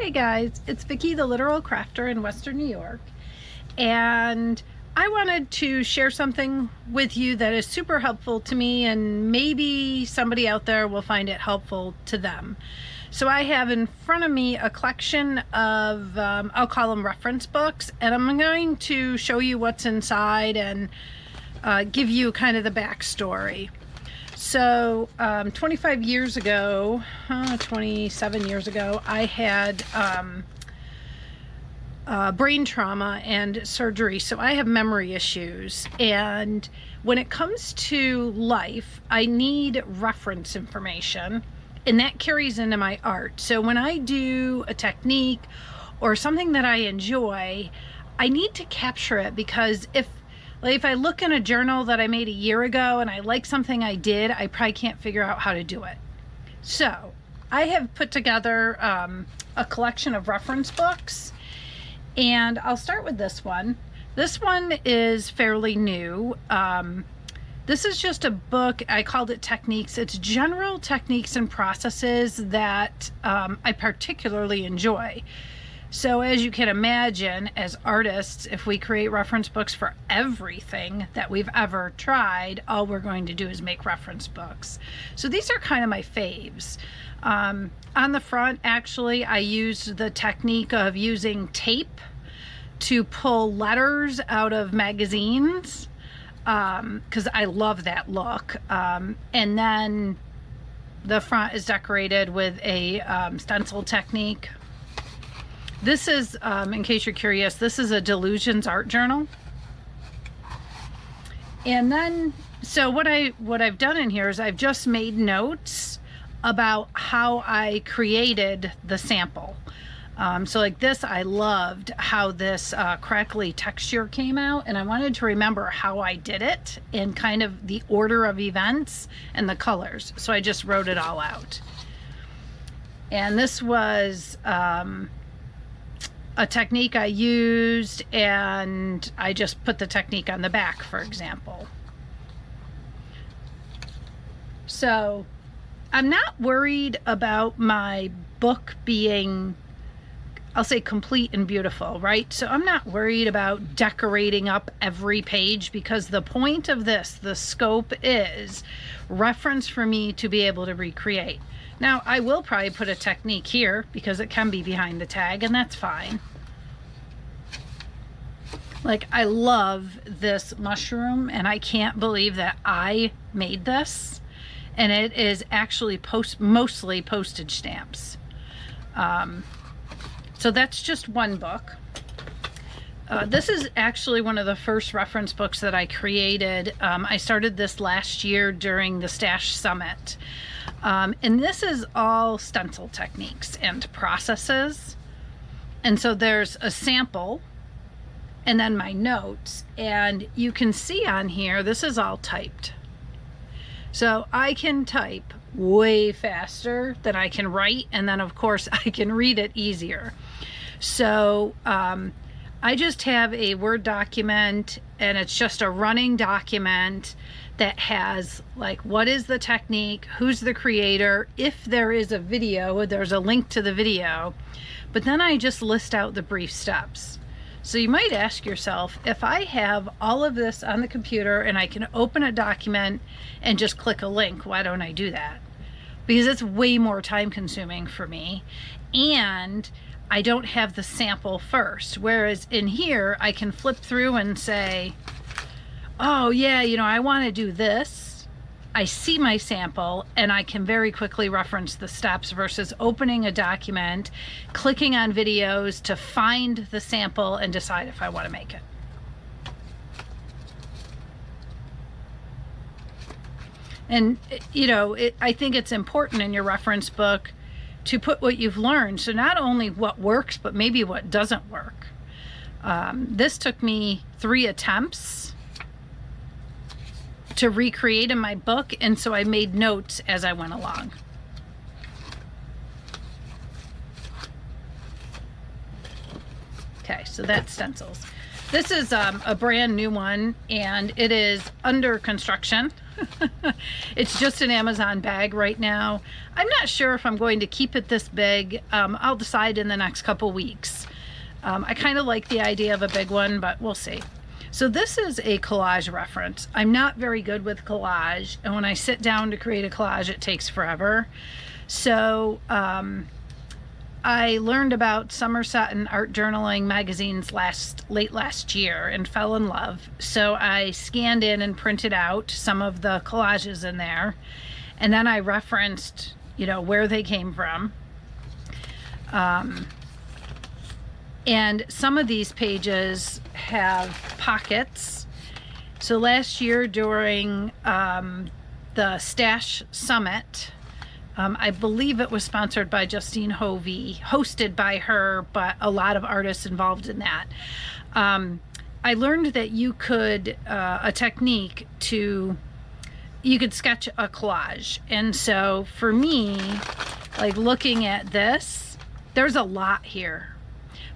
Hey guys, it's Vicki the Literal Crafter in Western New York, and I wanted to share something with you that is super helpful to me, and maybe somebody out there will find it helpful to them. So I have in front of me a collection of, I'll call them reference books, and I'm going to show you what's inside and give you kind of the backstory. So 25 years ago, 27 years ago, I had brain trauma and surgery, so I have memory issues. And when it comes to life, I need reference information, and that carries into my art. So when I do a technique or something that I enjoy, I need to capture it, because if I look in a journal that I made a year ago and I like something I did, I probably can't figure out how to do it. So I have put together a collection of reference books, and I'll start with this one. This one is fairly new. This is just a book, I called it Techniques. It's general techniques and processes that I particularly enjoy. So as you can imagine, as artists, if we create reference books for everything that we've ever tried, all we're going to do is make reference books. So these are kind of my faves. On the front, actually, I used the technique of using tape to pull letters out of magazines, because I love that look. And then the front is decorated with a stencil technique. This is, in case you're curious, this is a Delusions art journal. And then, so what I've done in here is I've just made notes about how I created the sample. So like this, I loved how this crackly texture came out, and I wanted to remember how I did it in kind of the order of events and the colors. So I just wrote it all out. And this was a technique I used, and I just put the technique on the back, for example. So I'm not worried about my book being, I'll say, complete and beautiful, right? So I'm not worried about decorating up every page, because the point of this, the scope, is reference for me to be able to recreate. Now, I will probably put a technique here because it can be behind the tag, and that's fine. Like, I love this mushroom, and I can't believe that I made this. And it is actually mostly postage stamps. So that's just one book. This is actually one of the first reference books that I created. I started this last year during the Stash Summit. And this is all stencil techniques and processes. And so there's a sample and then my notes, and you can see on here, this is all typed. So I can type way faster than I can write, and then of course I can read it easier. So I just have a Word document, and it's just a running document that has, like, what is the technique, who's the creator, if there is a video, there's a link to the video, but then I just list out the brief steps. So you might ask yourself, if I have all of this on the computer and I can open a document and just click a link, why don't I do that? Because it's way more time consuming for me, and I don't have the sample first. Whereas in here, I can flip through and say, oh yeah, you know, I want to do this. I see my sample, and I can very quickly reference the steps, versus opening a document, clicking on videos to find the sample and decide if I want to make it. And, you know, I think it's important in your reference book to put what you've learned. So not only what works, but maybe what doesn't work. This took me 3 attempts to recreate in my book, and so I made notes as I went along. Okay, so that's stencils. This is a brand new one, and it is under construction. It's just an Amazon bag right now. I'm not sure if I'm going to keep it this big. I'll decide in the next couple weeks. I kind of like the idea of a big one, but we'll see. So this is a collage reference. I'm not very good with collage, and when I sit down to create a collage, it takes forever. So I learned about Somerset and Art Journaling magazines late last year and fell in love. So I scanned in and printed out some of the collages in there, and then I referenced, you know, where they came from. And some of these pages have pockets. So last year during the Stash Summit, I believe it was sponsored by Justine Hovey, hosted by her, but a lot of artists involved in that. I learned that you could, a technique to, you could sketch a collage. And so for me, like looking at this, there's a lot here.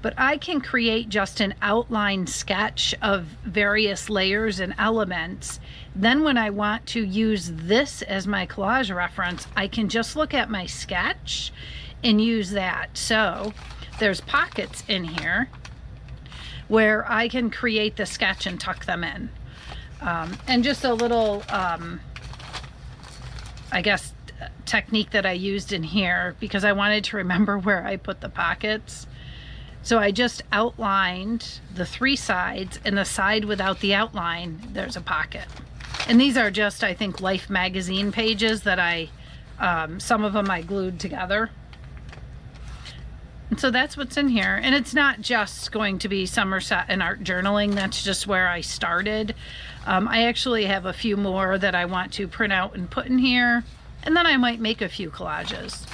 But I can create just an outline sketch of various layers and elements. Then when I want to use this as my collage reference, I can just look at my sketch and use that. So there's pockets in here where I can create the sketch and tuck them in. And just a little, I guess, technique that I used in here, because I wanted to remember where I put the pockets. So I just outlined the three sides, and the side without the outline, there's a pocket. And these are just, I think, Life magazine pages that I, some of them I glued together. And so that's what's in here. And it's not just going to be Somerset and Art Journaling. That's just where I started. I actually have a few more that I want to print out and put in here. And then I might make a few collages.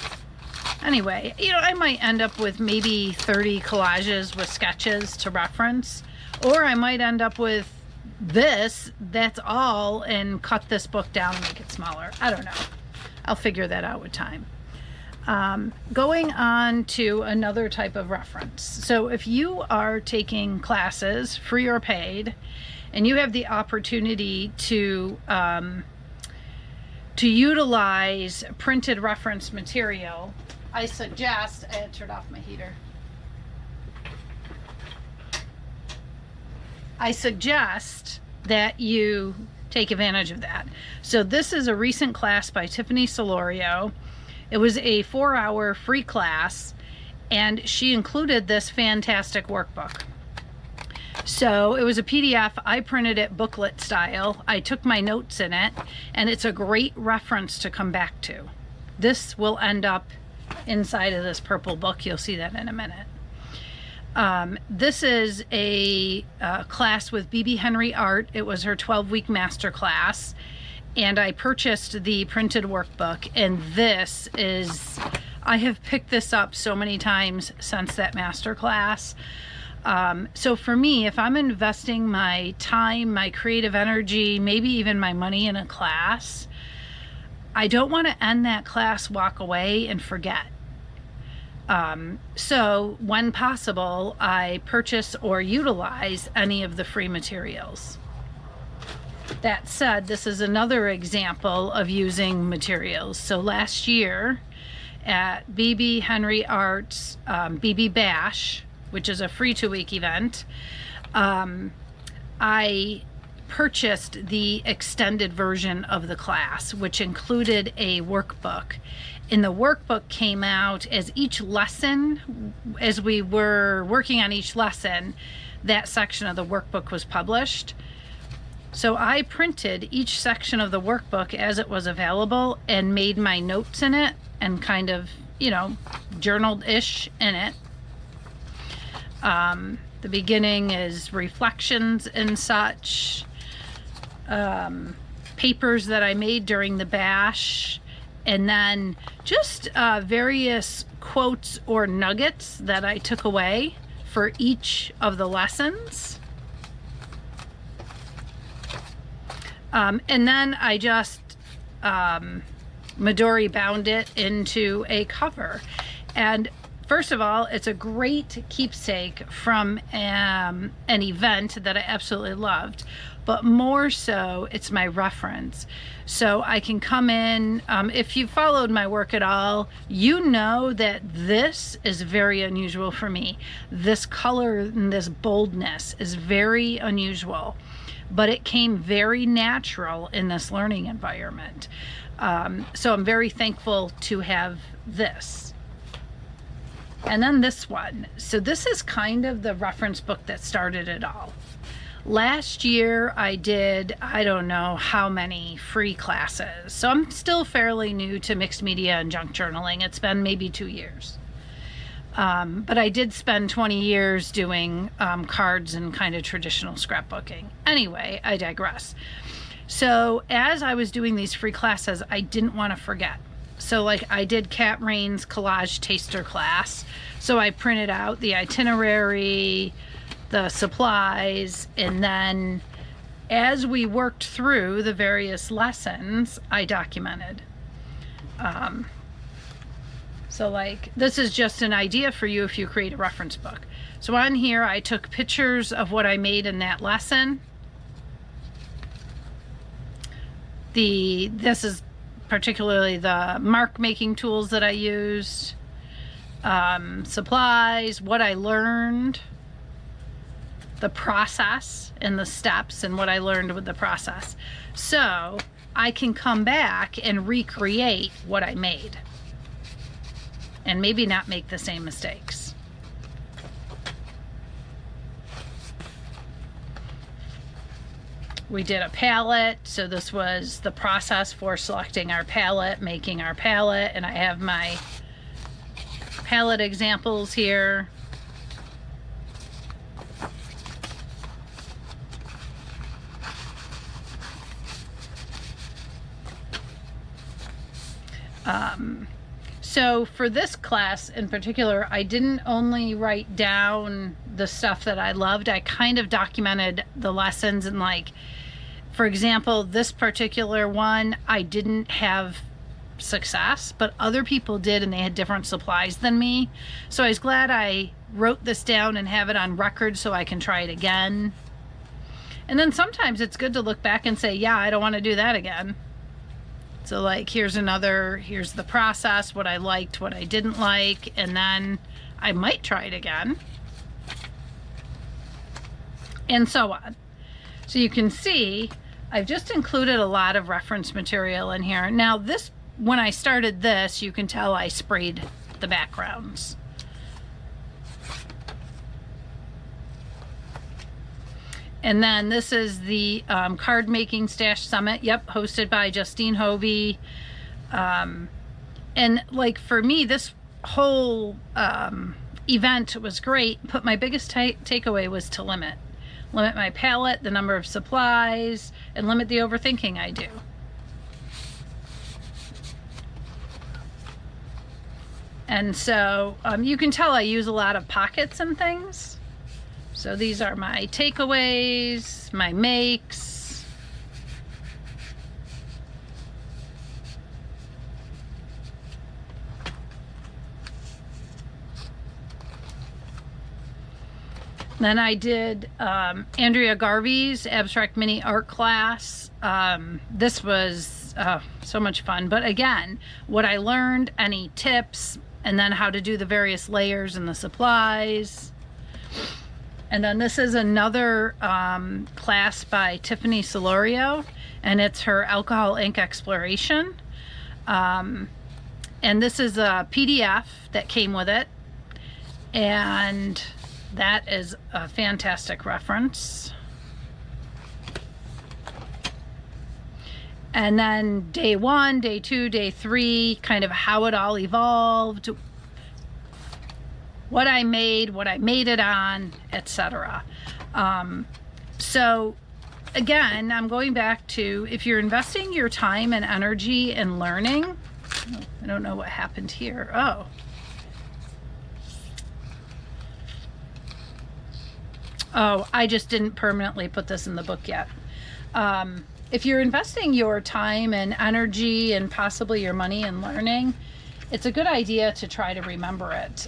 Anyway, you know, I might end up with maybe 30 collages with sketches to reference, or I might end up with this, that's all, and cut this book down and make it smaller. I don't know. I'll figure that out with time. Going on to another type of reference. So if you are taking classes, free or paid, and you have the opportunity to utilize printed reference material, I suggest, I had turned off my heater. I suggest that you take advantage of that. So this is a recent class by Tiffany Solorio. It was a 4-hour free class, and she included this fantastic workbook. So it was a PDF. I printed it booklet style. I took my notes in it, and it's a great reference to come back to. This will end up inside of this purple book. You'll see that in a minute. This is a class with BB Henry Art. It was her 12-week master class, and I purchased the printed workbook, and this is, I have picked this up so many times since that master class. So for me, if I'm investing my time, my creative energy, maybe even my money in a class, I don't want to end that class, walk away, and forget. So when possible, I purchase or utilize any of the free materials. That said, this is another example of using materials. So last year at BB Henry Art's BB Bash, which is a free 2-week event, I purchased the extended version of the class, which included a workbook. And the workbook came out as each lesson, as we were working on each lesson, that section of the workbook was published. So I printed each section of the workbook as it was available and made my notes in it and kind of, you know, journaled-ish in it. The beginning is reflections and such. Papers that I made during the bash, and then just various quotes or nuggets that I took away for each of the lessons. And then I just Midori bound it into a cover. And First of all, it's a great keepsake from an event that I absolutely loved, but more so, it's my reference. So I can come in, if you followed my work at all, you know that this is very unusual for me. This color and this boldness is very unusual, but it came very natural in this learning environment. So I'm very thankful to have this. And then this one. So this is kind of the reference book that started it all. Last year I did, I don't know how many free classes. So I'm still fairly new to mixed media and junk journaling. It's been maybe 2 years. But I did spend 20 years doing cards and kind of traditional scrapbooking. Anyway, I digress. So as I was doing these free classes, I didn't want to forget. So like I did Kat Rain's collage taster class. So I printed out the itinerary, the supplies, and then as we worked through the various lessons, I documented. So like this is just an idea for you if you create a reference book. So on here I took pictures of what I made in that lesson. This is particularly the mark making tools that I used, supplies, what I learned, the process and the steps and what I learned with the process. So I can come back and recreate what I made and maybe not make the same mistakes. We did a palette, so this was the process for selecting our palette, making our palette, and I have my palette examples here. So for this class in particular, I didn't only write down the stuff that I loved, I kind of documented the lessons. And like, for example, this particular one, I didn't have success, but other people did and they had different supplies than me. So I was glad I wrote this down and have it on record so I can try it again. And then sometimes it's good to look back and say, yeah, I don't want to do that again. So like here's the process, what I liked, what I didn't like, and then I might try it again, and so on. So you can see I've just included a lot of reference material in here. Now this, when I started this, you can tell I sprayed the backgrounds. And then this is the card making stash summit. Yep, hosted by Justine Hovey. And like for me, this whole event was great, but my biggest takeaway was to limit my palette, the number of supplies, and limit the overthinking I do. And so you can tell I use a lot of pockets and things. So these are my takeaways, my makes. Then I did Andrea Garvey's abstract mini art class. This was so much fun. But again, what I learned, any tips, and then how to do the various layers and the supplies. And then this is another class by Tiffany Solorio, and it's her alcohol ink exploration. And this is a PDF that came with it, and that is a fantastic reference. And then day 1, day 2, day 3, kind of how it all evolved, what I made it on, etc. So again, I'm going back to, if you're investing your time and energy in learning, I don't know what happened here. Oh, I just didn't permanently put this in the book yet. If you're investing your time and energy and possibly your money in learning, it's a good idea to try to remember it.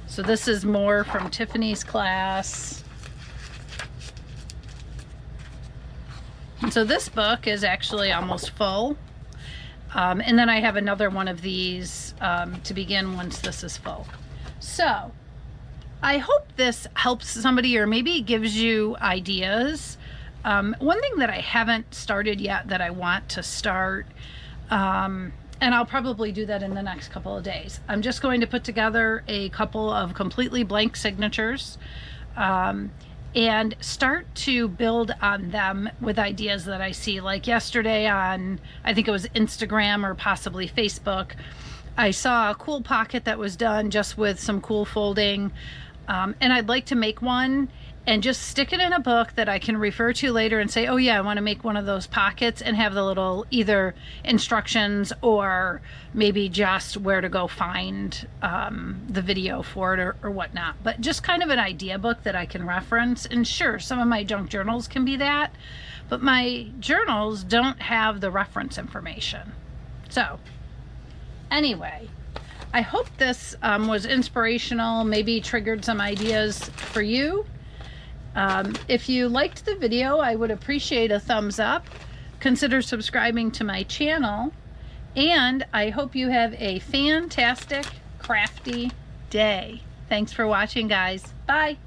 So this is more from Tiffany's class. And so this book is actually almost full. And then I have another one of these to begin once this is full. So I hope this helps somebody, or maybe gives you ideas. One thing that I haven't started yet that I want to start, and I'll probably do that in the next couple of days. I'm just going to put together a couple of completely blank signatures and start to build on them with ideas that I see. Like yesterday on, I think it was Instagram or possibly Facebook, I saw a cool pocket that was done just with some cool folding. And I'd like to make one and just stick it in a book that I can refer to later and say, oh yeah, I want to make one of those pockets, and have the little either instructions or maybe just where to go find the video for it or whatnot. But just kind of an idea book that I can reference. And sure, some of my junk journals can be that, but my journals don't have the reference information. So anyway, I hope this was inspirational, maybe triggered some ideas for you. If you liked the video, I would appreciate a thumbs up. Consider subscribing to my channel, and I hope you have a fantastic, crafty day. Thanks for watching, guys. Bye.